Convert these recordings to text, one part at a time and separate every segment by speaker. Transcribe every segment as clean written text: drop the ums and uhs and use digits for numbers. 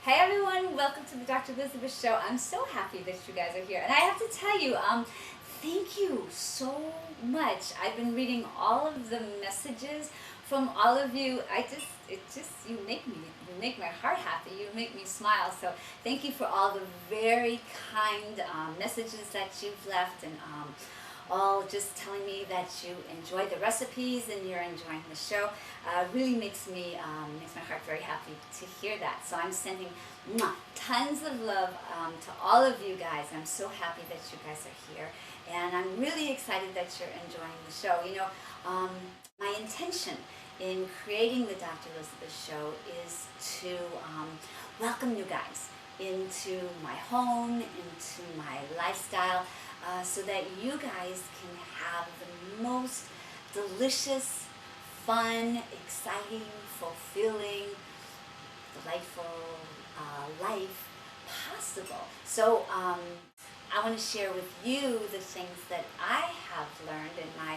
Speaker 1: Hey everyone, welcome to the Dr. Elizabeth Show. I'm so happy that you guys are here. And I have to tell you, thank you so much. I've been reading all of the messages from all of you. You make my heart happy. You make me smile. So thank you for all the very kind messages that you've left and all just telling me that you enjoy the recipes and you're enjoying the show. Really makes my heart very happy to hear that. So I'm sending tons of love to all of you guys. I'm so happy that you guys are here, and I'm really excited that you're enjoying the show. You know, my intention in creating the Dr. Elizabeth Show is to welcome you guys into my home, into my lifestyle, so that you guys can have the most delicious, fun, exciting, fulfilling, delightful life possible. So I want to share with you the things that I have learned in my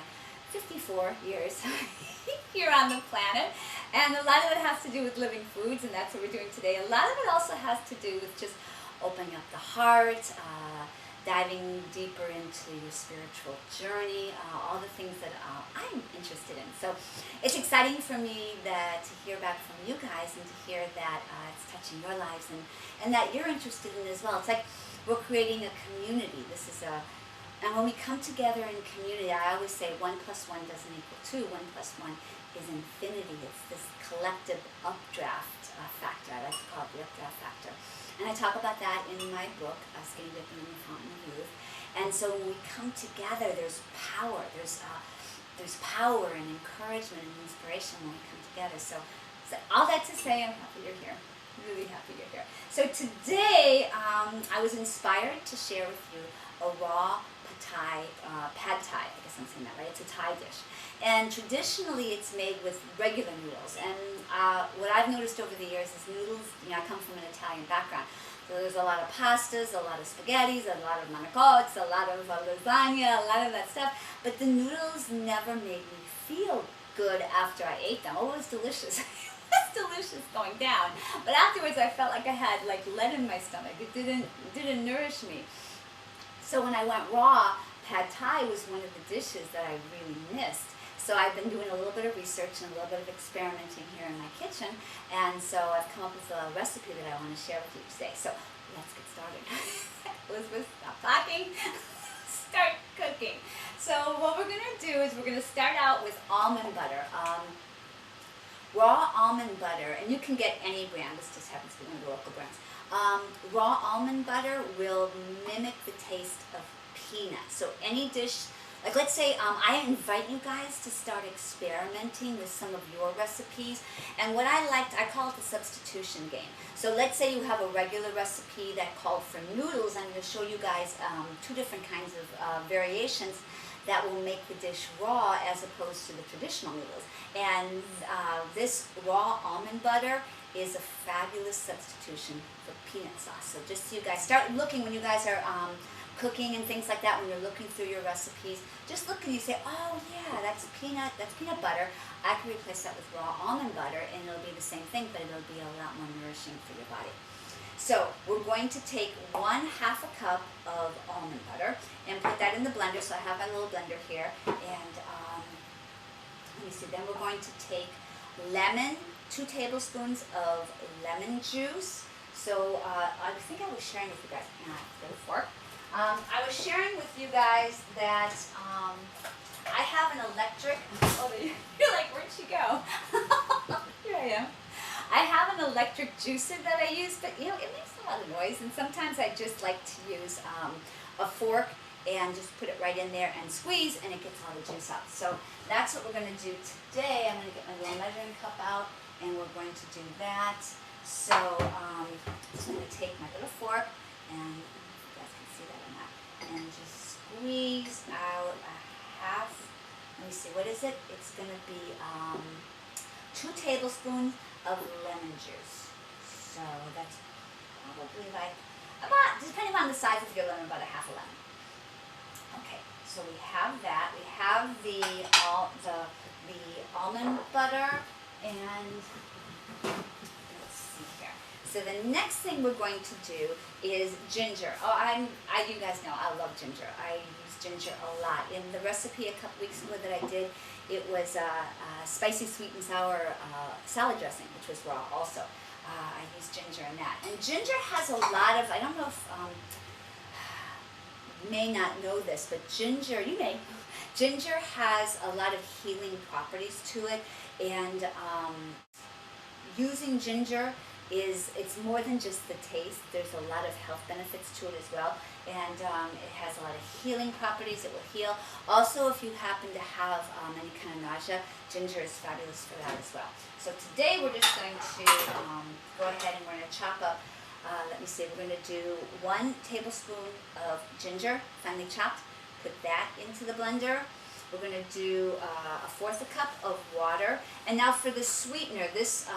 Speaker 1: 54 years here on the planet. And a lot of it has to do with living foods, and that's what we're doing today. A lot of it also has to do with just opening up the heart, diving deeper into your spiritual journey, all the things that I'm interested in. So it's exciting for me to hear back from you guys and to hear that it's touching your lives and that you're interested in as well. It's like we're creating a community. And when we come together in community, I always say 1 plus 1 doesn't equal 2. 1 plus 1 is infinity. It's this collective updraft factor. I like to call it the updraft factor. And I talk about that in my book, Skinny Dipping in the Fountain of Youth. And so when we come together, there's power. There's power and encouragement and inspiration when we come together. So all that to say, I'm happy you're here. Really happy you're here. So today, I was inspired to share with you a raw pad thai. I guess I'm saying that right. It's a Thai dish. And traditionally, it's made with regular noodles. And what I've noticed over the years is noodles, I come from an Italian background. So there's a lot of pastas, a lot of spaghettis, a lot of manicotti, a lot of lasagna, a lot of that stuff. But the noodles never made me feel good after I ate them. Oh, it was delicious. It was delicious going down. But afterwards, I felt like I had lead in my stomach. It didn't nourish me. So when I went raw, pad thai was one of the dishes that I really missed. So I've been doing a little bit of research and a little bit of experimenting here in my kitchen, and so I've come up with a recipe that I want to share with you today. So let's get started. Elizabeth, stop talking. Start cooking. So what we're going to do is we're going to start out with almond butter. Raw almond butter, and you can get any brand. This just happens to be one of the local brands. Raw almond butter will mimic the taste of peanuts. So any dish, let's say I invite you guys to start experimenting with some of your recipes. And what I call it the substitution game. So let's say you have a regular recipe that called for noodles. I'm going to show you guys 2 different kinds of variations that will make the dish raw as opposed to the traditional noodles. And this raw almond butter is a fabulous substitution for peanut sauce. So just so you guys start looking when you guys are cooking and things like that, when you're looking through your recipes, just look and you say, oh yeah, that's peanut butter. I can replace that with raw almond butter and it'll be the same thing, but it'll be a lot more nourishing for your body. So we're going to take 1/2 cup of almond butter and put that in the blender. So I have my little blender here, and let me see, then we're going to take 2 tablespoons of lemon juice. So I think I was sharing with you guys, get a fork. I was sharing with you guys that I have an electric, you're like, where'd she go? Here I am. I have an electric juicer that I use, but it makes a lot of noise, and sometimes I just like to use a fork and just put it right in there and squeeze, and it gets all the juice out. So that's what we're going to do today. I'm going to get my little measuring cup out, and we're going to do that. So I'm just going to take my little fork, and you guys can see that or not, and just squeeze out a half. Let me see, what is it? It's going to be 2 tablespoons of lemon juice. So that's probably about, depending on the size of your lemon, about a half a lemon. Okay, so we have that. We have the almond butter, and let's see here. So the next thing we're going to do is ginger. You guys know I love ginger. I use ginger a lot. In the recipe a couple weeks ago that I did, it was spicy sweet and sour salad dressing, which was raw also. I use ginger in that. And ginger has a lot of, I don't know if, you may not know this, but ginger, you may, ginger has a lot of healing properties to it. And using ginger it's more than just the taste. There's a lot of health benefits to it as well, and it has a lot of healing properties. It will heal. Also, if you happen to have any kind of nausea, ginger is fabulous for that as well. So today we're just going to go ahead and we're going to chop up, let me see, we're going to do 1 tablespoon of ginger, finely chopped, put that into the blender. We're going to do 1/4 cup of water. And now for the sweetener, this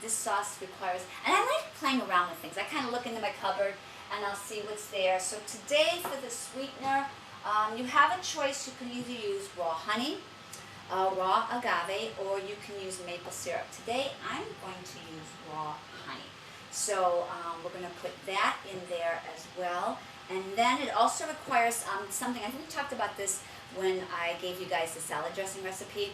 Speaker 1: sauce requires, and I like playing around with things. I kind of look into my cupboard and I'll see what's there. So today for the sweetener, you have a choice. You can either use raw honey, raw agave, or you can use maple syrup. Today I'm going to use raw honey. So we're going to put that in there as well. And then it also requires something, I think we talked about this when I gave you guys the salad dressing recipe.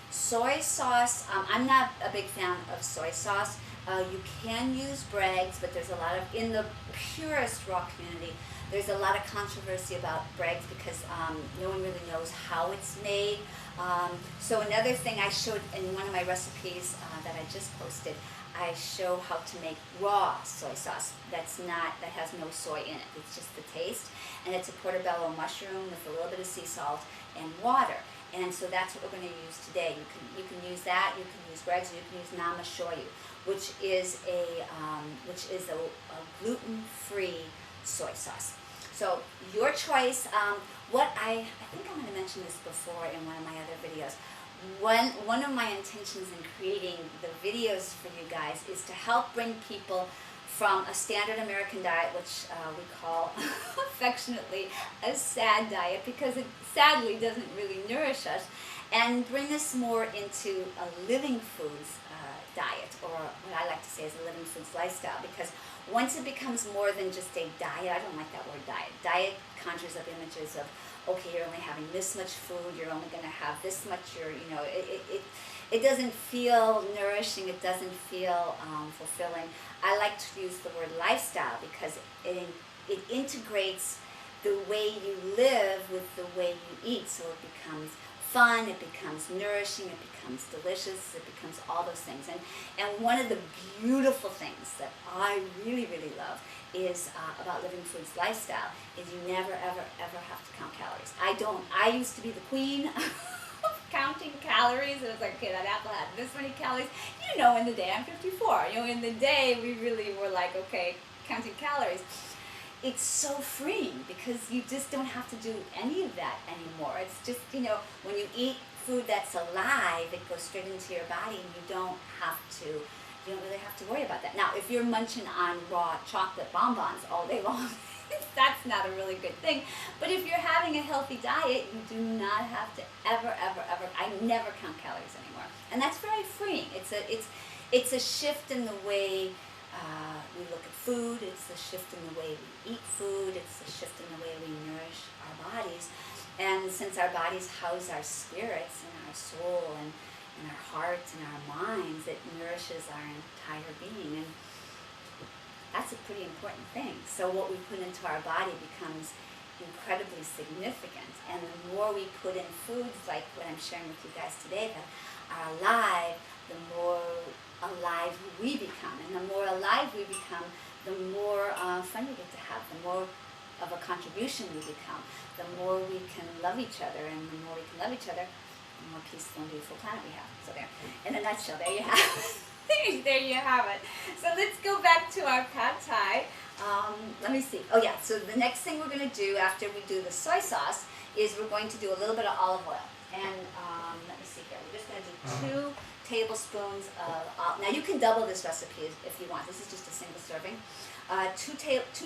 Speaker 1: Soy sauce, I'm not a big fan of soy sauce. You can use Bragg's, but there's a lot of, in the purest raw community, there's a lot of controversy about Bragg's because no one really knows how it's made. So another thing I showed in one of my recipes that I just posted, I show how to make raw soy sauce. That has no soy in it. It's just the taste. And it's a portobello mushroom with a little bit of sea salt and water. And so that's what we're going to use today. You can use that. You can use Bragg's. You can use nama shoyu, which is a gluten-free soy sauce. So your choice. I think I'm going to mention this before in one of my other videos. One of my intentions in creating the videos for you guys is to help bring people from a standard American diet, which we call affectionately a sad diet because it sadly doesn't really nourish us, and bring us more into a living foods diet, or what I like to say is a living foods lifestyle, because once it becomes more than just a diet, I don't like that word diet. Diet conjures up images of, okay, you're only having this much food, you're only going to have this much, it doesn't feel nourishing, it doesn't feel fulfilling. I like to use the word lifestyle because it integrates the way you live with the way you eat, so it becomes fun, it becomes nourishing, it becomes delicious, it becomes all those things. And one of the beautiful things that I really, really love is about living foods lifestyle is you never, ever, ever have to count calories. I used to be the queen of counting calories. It was like, okay, that apple had this many calories. In the day, I'm 54. In the day, we really were like, okay, counting calories. It's so freeing because you just don't have to do any of that anymore. It's just, when you eat food that's alive, it goes straight into your body and you don't really have to worry about that. Now, if you're munching on raw chocolate bonbons all day long, that's not a really good thing. But if you're having a healthy diet, you do not have to ever, I never count calories anymore. And that's very freeing. It's a shift in the way we look at food, it's a shift in the way we eat food, it's a shift in the way we nourish our bodies. And since our bodies house our spirits and our soul and our hearts and our minds, it nourishes our entire being. And that's a pretty important thing. So what we put into our body becomes incredibly significant. And the more we put in foods like what I'm sharing with you guys today that are alive, the more alive we become. And the more alive we become, the more fun we get to have, the more of a contribution we become, the more we can love each other, and the more we can love each other, the more peaceful and beautiful planet we have. So there, in a nutshell, there you have it. There you have it. So let's go back to our pad thai. Let me see. Oh yeah, so the next thing we're going to do after we do the soy sauce is we're going to do a little bit of olive oil. And let me see here. We're just going to do 2 tablespoons of olive. Now you can double this recipe if you want. This is just a single serving. 2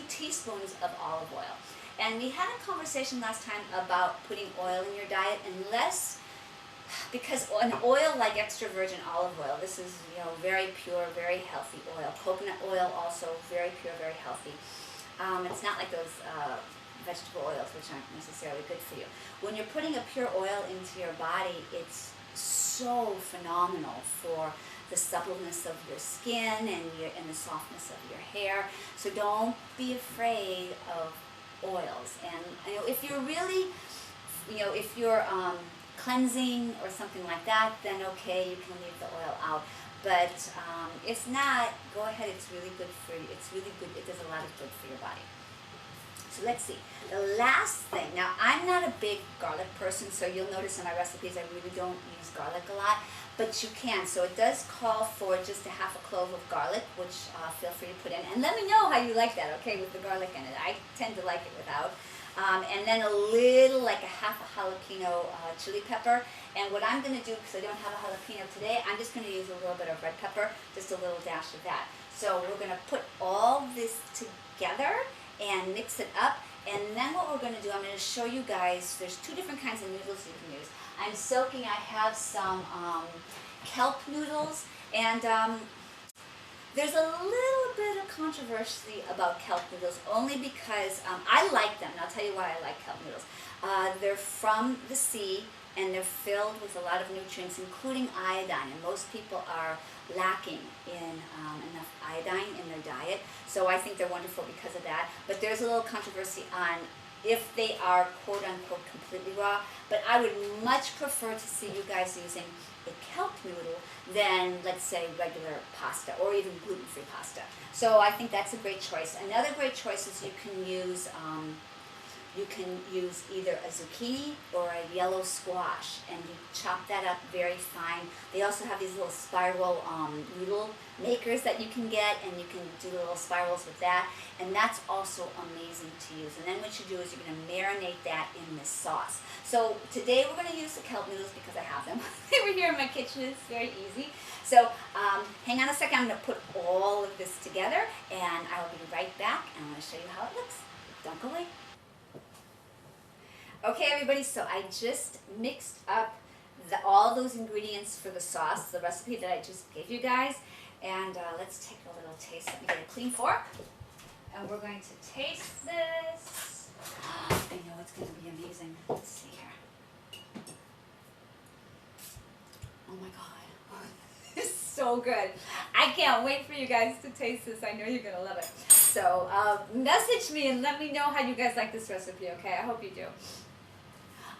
Speaker 1: teaspoons of olive oil. And we had a conversation last time about putting oil in your diet unless because an oil like extra virgin olive oil, this is, you know, very pure, very healthy oil. Coconut oil also very pure, very healthy. It's not like those vegetable oils, which aren't necessarily good for you. When you're putting a pure oil into your body, it's so phenomenal for the suppleness of your skin and the softness of your hair. So don't be afraid of oils. And you know, if you're really, you know, if you're cleansing or something like that, then okay, you can leave the oil out. But if not, go ahead. It's really good for you. It's really good. It does a lot of good for your body. So let's see. The last thing. Now, I'm not a big garlic person, so you'll notice in my recipes I really don't use garlic a lot, but you can. So it does call for just a half a clove of garlic, which feel free to put in. And let me know how you like that, okay, with the garlic in it. I tend to like it without. And then a little, like a half a jalapeno chili pepper. And what I'm going to do, because I don't have a jalapeno today, I'm just going to use a little bit of red pepper, just a little dash of that. So we're going to put all this together and mix it up. And then what we're going to do, I'm going to show you guys, there's two different kinds of noodles you can use. I'm soaking, I have some kelp noodles, and there's a little bit of controversy about kelp noodles, only because I like them, and I'll tell you why I like kelp noodles. They're from the sea, and they're filled with a lot of nutrients, including iodine, and most people are lacking in enough iodine in their diet, so I think they're wonderful because of that. But there's a little controversy on if they are quote-unquote completely raw, but I would much prefer to see you guys using a kelp noodle than, let's say, regular pasta or even gluten-free pasta. So I think that's a great choice. Another great choice is you can use either a zucchini or a yellow squash, and you chop that up very fine. They also have these little spiral noodle makers that you can get, and you can do little spirals with that, and that's also amazing to use. And then what you do is you're going to marinate that in this sauce. So today we're going to use the kelp noodles because I have them. They were here in my kitchen. It's very easy. So hang on a second. I'm going to put all of this together, and I'll be right back, and I'm going to show you how it looks. Don't go away. Okay, everybody, so I just mixed up all those ingredients for the sauce, the recipe that I just gave you guys, and let's take a little taste. Let me get a clean fork, and we're going to taste this. I know it's going to be amazing. Let's see here. Oh my God, it's so good. I can't wait for you guys to taste this. I know you're going to love it. So message me and let me know how you guys like this recipe, okay? I hope you do.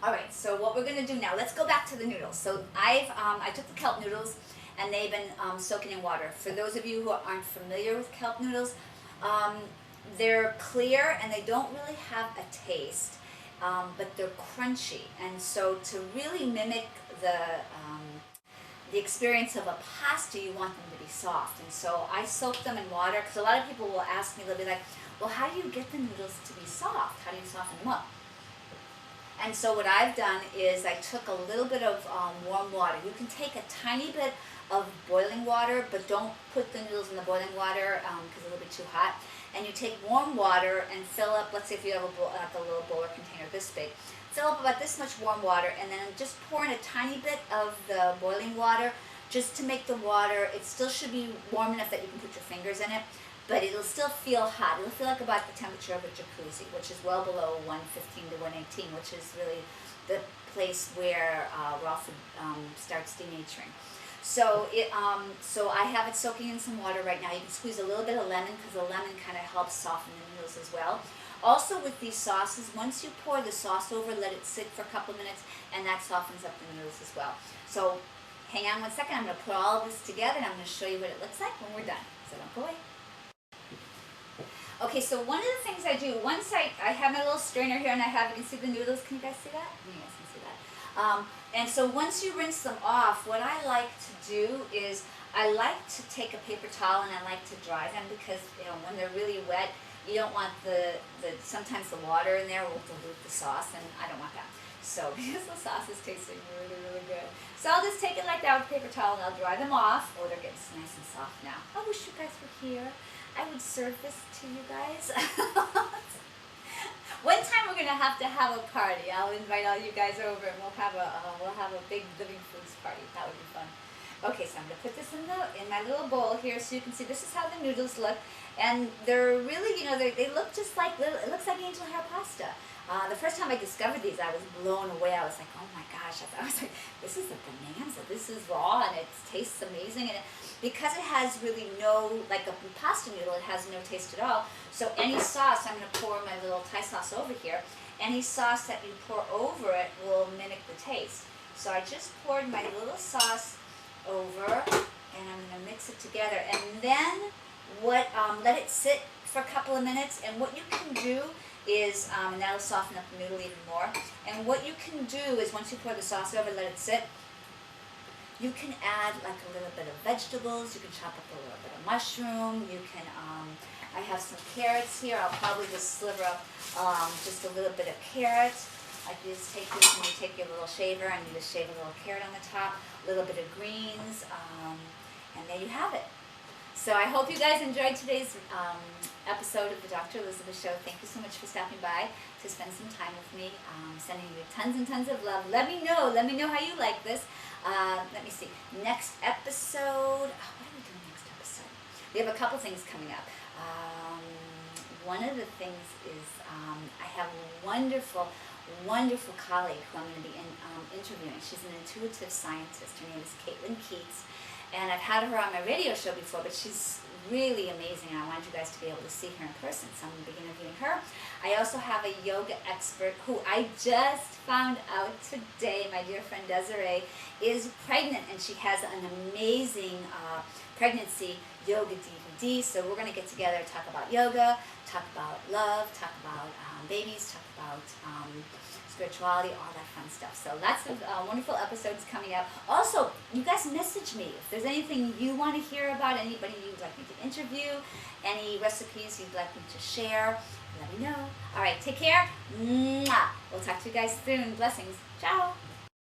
Speaker 1: Alright, so what we're going to do now, let's go back to the noodles. So I took the kelp noodles, and they've been soaking in water. For those of you who aren't familiar with kelp noodles, they're clear and they don't really have a taste, but they're crunchy. And so to really mimic the experience of a pasta, you want them to be soft. And so I soak them in water, because a lot of people will ask me, they'll be like, well, how do you get the noodles to be soft? How do you soften them up? And so what I've done is I took a little bit of warm water. You can take a tiny bit of boiling water, but don't put the noodles in the boiling water because it'll be too hot. And you take warm water and fill up, let's say if you have a little bowl or container this big, fill up about this much warm water, and then just pour in a tiny bit of the boiling water just to make the water, it still should be warm enough that you can put your fingers in it, but it'll still feel hot. It'll feel like about the temperature of a jacuzzi, which is well below 115 to 118, which is really the place where Ralph starts denaturing. So so I have it soaking in some water right now. You can squeeze a little bit of lemon, because the lemon kind of helps soften the noodles as well. Also with these sauces, once you pour the sauce over, let it sit for a couple of minutes, and that softens up the noodles as well. So hang on one second. I'm going to put all this together, and I'm going to show you what it looks like when we're done. So don't go away. Okay, so one of the things I do, once I have my little strainer here, and I have, you can see the noodles. Can you guys see that? You guys can see that. And so once you rinse them off, what I like to do is I like to take a paper towel and I like to dry them, because when they're really wet, you don't want sometimes the water in there will dilute the sauce, and I don't want that. So because the sauce is tasting really, really good. So I'll just take it like that with a paper towel, and I'll dry them off. Oh, they're getting nice and soft now. I wish you guys were here. I would serve this to you guys. One time we're gonna have to have a party. I'll invite all you guys over, and we'll have a big living foods party. That would be fun. Okay, so I'm gonna put this in my little bowl here, so you can see this is how the noodles look, and they're really, they look just like it looks like angel hair pasta. The first time I discovered these, I was blown away. I was like, oh my gosh! I was like, this is a bonanza. This is raw, and it tastes amazing. And because it has really no, like a pasta noodle, it has no taste at all. So any sauce, I'm going to pour my little Thai sauce over here. Any sauce that you pour over it will mimic the taste. So I just poured my little sauce over, and I'm going to mix it together. And then let it sit for a couple of minutes. And what you can do is, and that'll soften up the noodle even more. And what you can do is, once you pour the sauce over, let it sit, you can add like a little bit of vegetables. You can chop up a little bit of mushroom. You can, I have some carrots here. I'll probably just sliver up just a little bit of carrot. Like you just take this and you take your little shaver and you just shave a little carrot on the top, a little bit of greens, and there you have it. So I hope you guys enjoyed today's episode of the Dr. Elizabeth Show. Thank you so much for stopping by to spend some time with me. Sending you tons and tons of love. Let me know how you like this. Let me see. Next episode. What are we doing next episode? We have a couple things coming up. One of the things is I have a wonderful colleague who I'm going to be interviewing. She's an intuitive scientist. Her name is Caitlin Keats. And I've had her on my radio show before, but she's really amazing. I wanted you guys to be able to see her in person, so I'm going to be interviewing her. I also have a yoga expert who I just found out today. My dear friend Desiree is pregnant, and she has an amazing pregnancy yoga DVD. So we're going to get together, talk about yoga, talk about love, talk about babies, talk about spirituality, all that fun stuff. So lots of wonderful episodes coming up. Also, you guys message me if there's anything you want to hear about, anybody you'd like me to interview, any recipes you'd like me to share, let me know. All right, take care. Mwah. We'll talk to you guys soon. Blessings. Ciao.